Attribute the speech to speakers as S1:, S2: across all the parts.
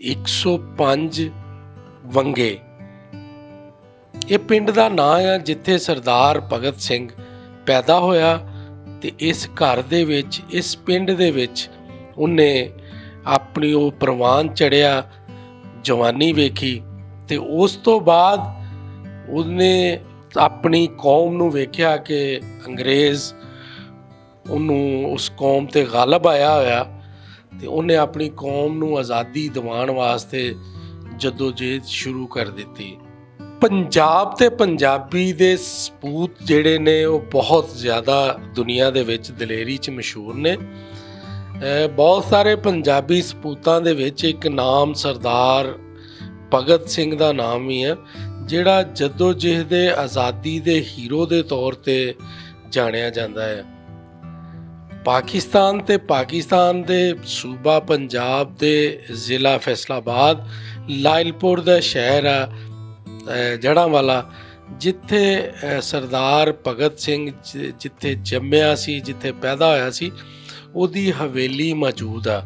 S1: 105 ਵੰਗੇ। ਇਹ ਪਿੰਡ ਦਾ ਨਾਂ ਆ ਜਿੱਥੇ ਸਰਦਾਰ ਭਗਤ ਸਿੰਘ ਪੈਦਾ ਹੋਇਆ ਤੇ ਇਸ ਘਰ ਦੇ ਵਿੱਚ, ਇਸ ਪਿੰਡ ਦੇ ਵਿੱਚ ਉਹਨੇ ਆਪਣੀ ਉਹ ਪ੍ਰਵਾਨ ਚੜਿਆ, ਜਵਾਨੀ ਵੇਖੀ ਤੇ ਉਸ ਤੋਂ ਬਾਅਦ ਉਹਨੇ ਆਪਣੀ ਕੌਮ ਨੂੰ ਵੇਖਿਆ ਕਿ ਅੰਗਰੇਜ਼ ਉਹਨੂੰ, ਉਸ ਕੌਮ ਤੇ ਗਾਲਬ ਆਇਆ ਹੋਇਆ ਤੇ ਉਹਨੇ ਆਪਣੀ ਕੌਮ ਨੂੰ ਆਜ਼ਾਦੀ ਦਿਵਾਉਣ ਵਾਸਤੇ ਜਦੋਜਹਿਦ ਸ਼ੁਰੂ ਕਰ ਦਿੱਤੀ। ਪੰਜਾਬ ਤੇ ਪੰਜਾਬੀ ਦੇ ਸਪੂਤ ਜਿਹੜੇ ਨੇ ਉਹ ਬਹੁਤ ਜ਼ਿਆਦਾ ਦੁਨੀਆ ਦੇ ਵਿੱਚ ਦਲੇਰੀ 'ਚ ਮਸ਼ਹੂਰ ਨੇ। ਬਹੁਤ ਸਾਰੇ ਪੰਜਾਬੀ ਸਪੂਤਾਂ ਦੇ ਵਿੱਚ ਇੱਕ ਨਾਮ ਸਰਦਾਰ ਭਗਤ ਸਿੰਘ ਦਾ ਨਾਮ ਵੀ ਹੈ, ਜਿਹੜਾ ਜਦੋਜਹਿਦ ਦੇ ਆਜ਼ਾਦੀ ਦੇ ਹੀਰੋ ਦੇ ਤੌਰ ਤੇ ਜਾਣਿਆ ਜਾਂਦਾ ਹੈ। ਪਾਕਿਸਤਾਨ ਤੇ ਪਾਕਿਸਤਾਨ ਦੇ ਸੂਬਾ ਪੰਜਾਬ ਦੇ ਜ਼ਿਲ੍ਹਾ ਫੈਸਲਾਬਾਦ, ਲਾਇਲਪੁਰ ਦਾ ਸ਼ਹਿਰ ਆ ਜੜ੍ਹਾਂਵਾਲਾ, ਜਿੱਥੇ ਸਰਦਾਰ ਭਗਤ ਸਿੰਘ ਜਿੱਥੇ ਜੰਮਿਆ ਸੀ, ਜਿੱਥੇ ਪੈਦਾ ਹੋਇਆ ਸੀ, ਉਹਦੀ ਹਵੇਲੀ ਮੌਜੂਦ ਆ।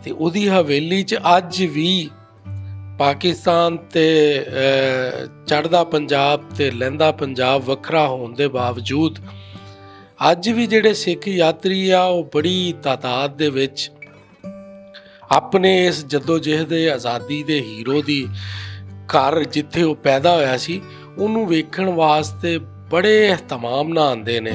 S1: ਤੇ ਉਹਦੀ ਹਵੇਲੀ 'ਚ ਅੱਜ ਵੀ ਪਾਕਿਸਤਾਨ ਤੇ ਚੜ੍ਹਦਾ ਪੰਜਾਬ ਤੇ ਲਹਿੰਦਾ ਪੰਜਾਬ ਵੱਖਰਾ ਹੋਣ ਦੇ ਬਾਵਜੂਦ ਅੱਜ ਵੀ ਜਿਹੜੇ ਸਿੱਖ ਯਾਤਰੀ ਆ ਉਹ ਬੜੀ ਤਾਦਾਦ ਦੇ ਵਿੱਚ ਆਪਣੇ ਇਸ ਜਦੋਜਹਿਦ ਦੇ ਆਜ਼ਾਦੀ ਦੇ ਹੀਰੋ ਦੀ ਘਰ, ਜਿੱਥੇ ਉਹ ਪੈਦਾ ਹੋਇਆ ਸੀ, ਉਹਨੂੰ ਵੇਖਣ ਵਾਸਤੇ ਬੜੇ ਇਹਤਮਾਮ ਨਾਲ ਆਉਂਦੇ ਨੇ।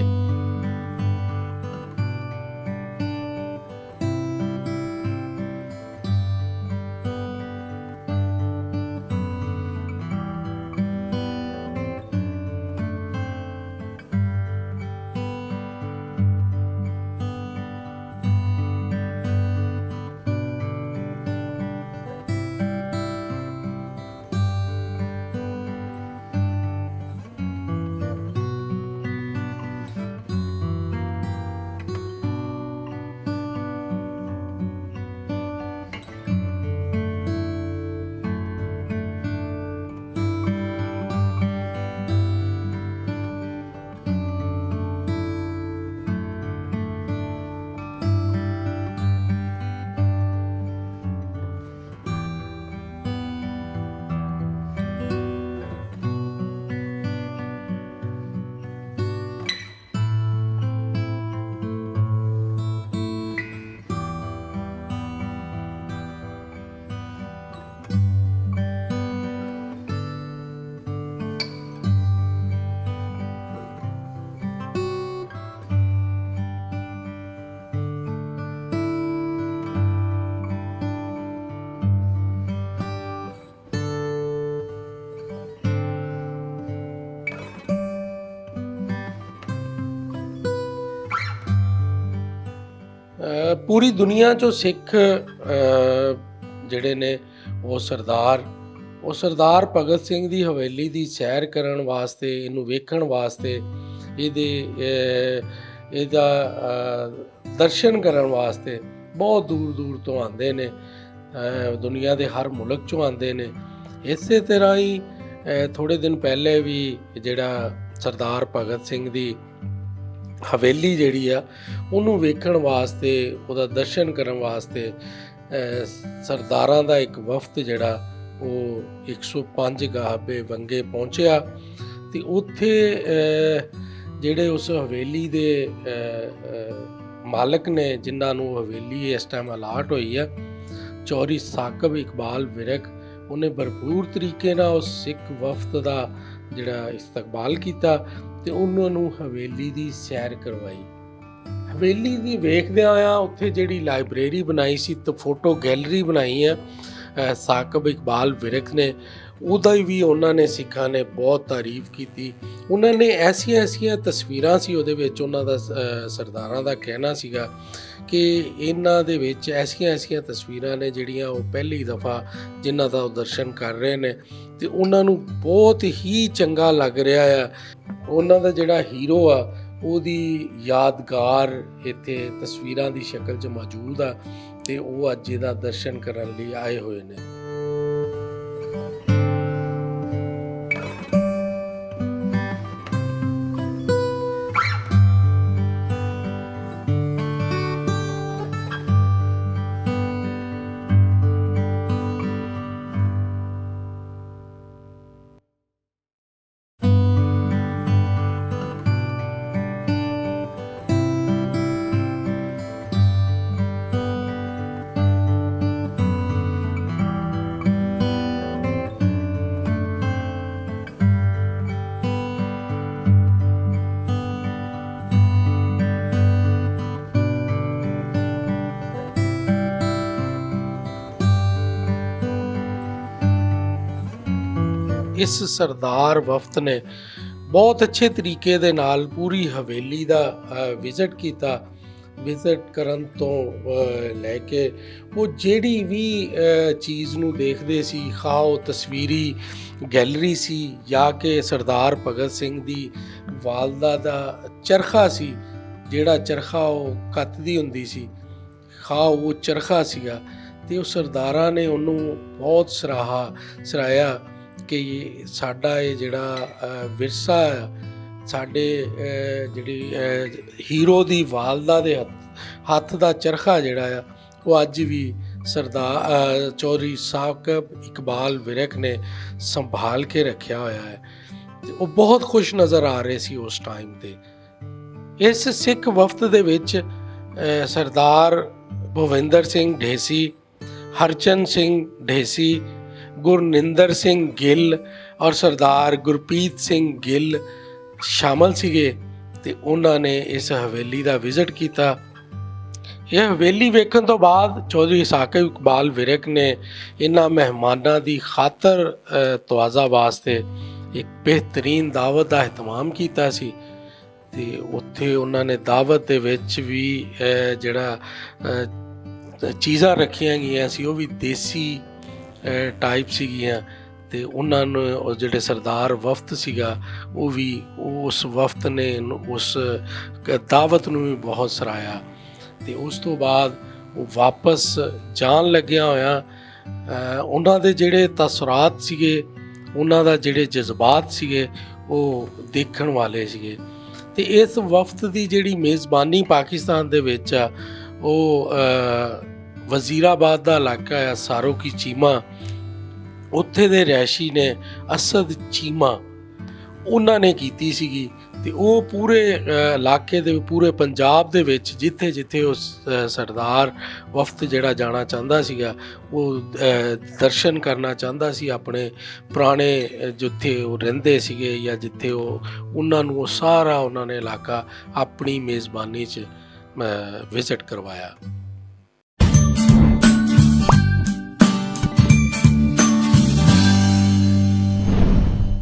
S1: ਪੂਰੀ ਦੁਨੀਆ 'ਚੋਂ ਸਿੱਖ ਜਿਹੜੇ ਨੇ ਉਹ ਸਰਦਾਰ ਭਗਤ ਸਿੰਘ ਦੀ ਹਵੇਲੀ ਦੀ ਸੈਰ ਕਰਨ ਵਾਸਤੇ, ਇਹਨੂੰ ਵੇਖਣ ਵਾਸਤੇ, ਇਹਦਾ ਦਰਸ਼ਨ ਕਰਨ ਵਾਸਤੇ ਬਹੁਤ ਦੂਰ ਦੂਰ ਤੋਂ ਆਉਂਦੇ ਨੇ। ਦੁਨੀਆ ਦੇ ਹਰ ਮੁਲਕ 'ਚੋਂ ਆਉਂਦੇ ਨੇ। ਇਸੇ ਤਰ੍ਹਾਂ ਹੀ ਥੋੜ੍ਹੇ ਦਿਨ ਪਹਿਲੇ ਵੀ ਜਿਹੜਾ ਸਰਦਾਰ ਭਗਤ ਸਿੰਘ ਦੀ ਹਵੇਲੀ ਜਿਹੜੀ ਆ ਉਹਨੂੰ ਵੇਖਣ ਵਾਸਤੇ, ਉਹਦਾ ਦਰਸ਼ਨ ਕਰਨ ਵਾਸਤੇ ਸਰਦਾਰਾਂ ਦਾ ਇੱਕ ਵਫਦ ਜਿਹੜਾ ਉਹ 105 ਗਾਹਬੇ ਵੰਗੇ ਪਹੁੰਚਿਆ। ਤੇ ਉੱਥੇ ਜਿਹੜੇ ਉਸ ਹਵੇਲੀ ਦੇ ਮਾਲਕ ਨੇ, ਜਿਨ੍ਹਾਂ ਨੂੰ ਹਵੇਲੀ ਇਸ ਟਾਈਮ ਅਲਾਟ ਹੋਈ ਆ, ਚੌਧਰੀ ਸਾਕਬ ਇਕਬਾਲ ਵਿਰਕ, ਉਹਨੇ ਭਰਪੂਰ ਤਰੀਕੇ ਨਾਲ ਉਸ ਸਿੱਖ ਵਫਦ ਦਾ ਜਿਹੜਾ ਇਸਤਕਬਾਲ ਕੀਤਾ ਤੇ ਉਹਨਾਂ ਨੂੰ ਹਵੇਲੀ ਦੀ ਸੈਰ ਕਰਵਾਈ। ਹਵੇਲੀ ਦੀ ਵੇਖਦਿਆਂ ਆ ਉੱਥੇ ਜਿਹੜੀ ਲਾਇਬ੍ਰੇਰੀ ਬਣਾਈ ਸੀ ਤੇ ਫੋਟੋ ਗੈਲਰੀ ਬਣਾਈ ਆ ਸਾਕਬ ਇਕਬਾਲ ਵਿਰਕ ਨੇ, ਉਹਦਾ ਵੀ ਉਹਨਾਂ ਨੇ, ਸਿੱਖਾਂ ਨੇ ਬਹੁਤ ਤਾਰੀਫ ਕੀਤੀ। ਉਹਨਾਂ ਨੇ ਐਸੀਆਂ ਤਸਵੀਰਾਂ ਸੀ ਉਹਦੇ ਵਿੱਚ, ਉਹਨਾਂ ਦਾ ਸਰਦਾਰਾਂ ਦਾ ਕਹਿਣਾ ਸੀਗਾ ਕਿ ਇਹਨਾਂ ਦੇ ਵਿੱਚ ਐਸੀਆਂ ਤਸਵੀਰਾਂ ਨੇ ਜਿਹੜੀਆਂ ਉਹ ਪਹਿਲੀ ਦਫਾ ਜਿਨ੍ਹਾਂ ਦਾ ਉਹ ਦਰਸ਼ਨ ਕਰ ਰਹੇ ਨੇ ਤੇ ਉਹਨਾਂ ਨੂੰ ਬਹੁਤ ਹੀ ਚੰਗਾ ਲੱਗ ਰਿਹਾ ਆ। ਉਹਨਾਂ ਦਾ ਜਿਹੜਾ ਹੀਰੋ ਆ ਉਹਦੀ ਯਾਦਗਾਰ ਇੱਥੇ ਤਸਵੀਰਾਂ ਦੀ ਸ਼ਕਲ 'ਚ ਮੌਜੂਦ ਆ ਤੇ ਉਹ ਅੱਜ ਇਹਦਾ ਦਰਸ਼ਨ ਕਰਨ ਲਈ ਆਏ ਹੋਏ ਨੇ। ਇਸ ਸਰਦਾਰ ਵਫਦ ਨੇ ਬਹੁਤ ਅੱਛੇ ਤਰੀਕੇ ਦੇ ਨਾਲ ਪੂਰੀ ਹਵੇਲੀ ਦਾ ਵਿਜ਼ਿਟ ਕੀਤਾ। ਵਿਜ਼ਿਟ ਕਰਨ ਤੋਂ ਲੈ ਕੇ ਉਹ ਜਿਹੜੀ ਵੀ ਚੀਜ਼ ਨੂੰ ਦੇਖਦੇ ਸੀ, ਖਾਓ ਤਸਵੀਰੀ ਗੈਲਰੀ ਸੀ ਜਾਂ ਕਿ ਸਰਦਾਰ ਭਗਤ ਸਿੰਘ ਦੀ ਵਾਲਦਾ ਦਾ ਚਰਖਾ ਸੀ, ਜਿਹੜਾ ਚਰਖਾ ਉਹ ਕੱਤਦੀ ਹੁੰਦੀ ਸੀ, ਖਾਓ ਉਹ ਚਰਖਾ ਸੀਗਾ। ਅਤੇ ਉਹ ਸਰਦਾਰਾਂ ਨੇ ਉਹਨੂੰ ਬਹੁਤ ਸਰਾਹਿਆ ਕਿ ਸਾਡਾ ਇਹ ਜਿਹੜਾ ਵਿਰਸਾ ਆ, ਸਾਡੇ ਜਿਹੜੀ ਹੀਰੋ ਦੀ ਵਾਲਦਾ ਦੇ ਹੱਥ ਦਾ ਚਰਖਾ ਜਿਹੜਾ ਆ ਉਹ ਅੱਜ ਵੀ ਸਰਦਾਰ ਚੌਧਰੀ ਸਾਕਬ ਇਕਬਾਲ ਵਿਰਕ ਨੇ ਸੰਭਾਲ ਕੇ ਰੱਖਿਆ ਹੋਇਆ ਹੈ। ਉਹ ਬਹੁਤ ਖੁਸ਼ ਨਜ਼ਰ ਆ ਰਹੇ ਸੀ ਉਸ ਟਾਈਮ 'ਤੇ। ਇਸ ਸਿੱਖ ਵਫਦ ਦੇ ਵਿੱਚ ਸਰਦਾਰ ਭੁਪਿੰਦਰ ਸਿੰਘ ਢੇਸੀ, ਹਰਚੰਦ ਸਿੰਘ ਢੇਸੀ, ਗੁਰਨਿੰਦਰ ਸਿੰਘ ਗਿੱਲ ਔਰ ਸਰਦਾਰ ਗੁਰਪ੍ਰੀਤ ਸਿੰਘ ਗਿੱਲ ਸ਼ਾਮਲ ਸੀਗੇ ਅਤੇ ਉਹਨਾਂ ਨੇ ਇਸ ਹਵੇਲੀ ਦਾ ਵਿਜ਼ਿਟ ਕੀਤਾ। ਇਹ ਹਵੇਲੀ ਵੇਖਣ ਤੋਂ ਬਾਅਦ ਚੌਧਰੀ ਸਾਕਬ ਇਕਬਾਲ ਵਿਰਕ ਨੇ ਇਹਨਾਂ ਮਹਿਮਾਨਾਂ ਦੀ ਖਾਤਰ ਤਵਾਜ਼ਾ ਵਾਸਤੇ ਇੱਕ ਬਿਹਤਰੀਨ ਦਾਵਤ ਦਾ ਅਹਿਤਮਾਮ ਕੀਤਾ ਸੀ। ਅਤੇ ਉੱਥੇ ਉਹਨਾਂ ਨੇ ਦਾਵਤ ਦੇ ਵਿੱਚ ਵੀ ਜਿਹੜਾ ਚੀਜ਼ਾਂ ਰੱਖੀਆਂ ਗਈਆਂ ਸੀ ਉਹ ਵੀ ਦੇਸੀ ਟਾਈਪ ਸੀਗੀਆਂ। ਅਤੇ ਉਹਨਾਂ ਨੂੰ ਉਹ ਜਿਹੜੇ ਸਰਦਾਰ ਵਫਦ ਸੀਗਾ ਉਹ ਵੀ ਉਸ ਵਫਦ ਨੇ ਉਸ ਦਾਵਤ ਨੂੰ ਵੀ ਬਹੁਤ ਸਰਾਹਿਆ। ਅਤੇ ਉਸ ਤੋਂ ਬਾਅਦ ਉਹ ਵਾਪਸ ਜਾਣ ਲੱਗਿਆ ਹੋਇਆ ਉਹਨਾਂ ਦੇ ਜਿਹੜੇ ਤਸਰਾਤ ਸੀਗੇ, ਉਹਨਾਂ ਦਾ ਜਿਹੜੇ ਜਜ਼ਬਾਤ ਸੀਗੇ ਉਹ ਦੇਖਣ ਵਾਲੇ ਸੀਗੇ। ਅਤੇ ਇਸ ਵਫਦ ਦੀ ਜਿਹੜੀ ਮੇਜ਼ਬਾਨੀ ਪਾਕਿਸਤਾਨ ਦੇ ਵਿੱਚ ਆ ਉਹ ਵਜ਼ੀਰਾਬਾਦ ਦਾ ਇਲਾਕਾ ਆ, ਸਾਰੋ ਕੀ ਚੀਮਾ, ਉੱਥੇ ਦੇ ਰਿਹਾਇਸ਼ੀ ਨੇ ਅਸਦ ਚੀਮਾ ਉਹਨਾਂ ਨੇ ਕੀਤੀ ਸੀਗੀ। ਅਤੇ ਉਹ ਪੂਰੇ ਇਲਾਕੇ ਦੇ, ਪੂਰੇ ਪੰਜਾਬ ਦੇ ਵਿੱਚ ਜਿੱਥੇ ਜਿੱਥੇ ਉਹ ਸਰਦਾਰ ਵਫਦ ਜਿਹੜਾ ਜਾਣਾ ਚਾਹੁੰਦਾ ਸੀਗਾ, ਉਹ ਦਰਸ਼ਨ ਕਰਨਾ ਚਾਹੁੰਦਾ ਸੀ ਆਪਣੇ ਪੁਰਾਣੇ ਜਿੱਥੇ ਉਹ ਰਹਿੰਦੇ ਸੀਗੇ ਜਾਂ ਜਿੱਥੇ ਉਹਨਾਂ ਨੂੰ ਉਹ ਸਾਰਾ ਉਹਨਾਂ ਨੇ ਇਲਾਕਾ ਆਪਣੀ ਮੇਜ਼ਬਾਨੀ 'ਚ ਵਿਜ਼ਿਟ ਕਰਵਾਇਆ।